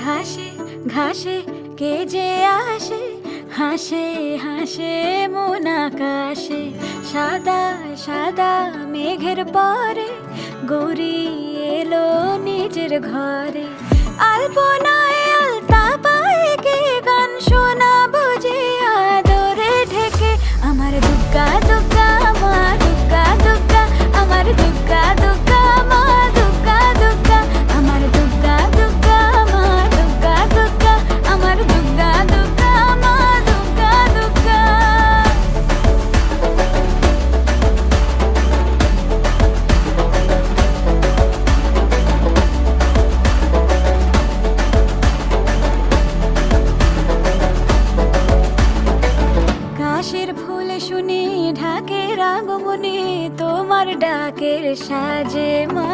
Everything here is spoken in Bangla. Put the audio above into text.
ঘাসে ঘাসে কে যে আসে, হাসে হাসে মন আকাশে। সাদা সাদা মেঘের পরে গৌরী এলো নিজের ঘরে। আলপনায় আলতা পায়ে কে গান শোনাবো যে আদরে ঢেকে। আমার দুগ্গা দুগ্গা মা দুগ্গা দুগ্গা, আমার দুগ্গা দুগ্গা মা দুগ্গা দুগ্গা, আমার দুগ্গা দুগ্গা মা দুগ্গা দুগ্গা, আমার দুগ্গা দুগ্গা মা দুগ্গা দুগ্গা। কাশের ফুল শুনি ঢাকের আগমনে, তোমার ডাকের সাজে মা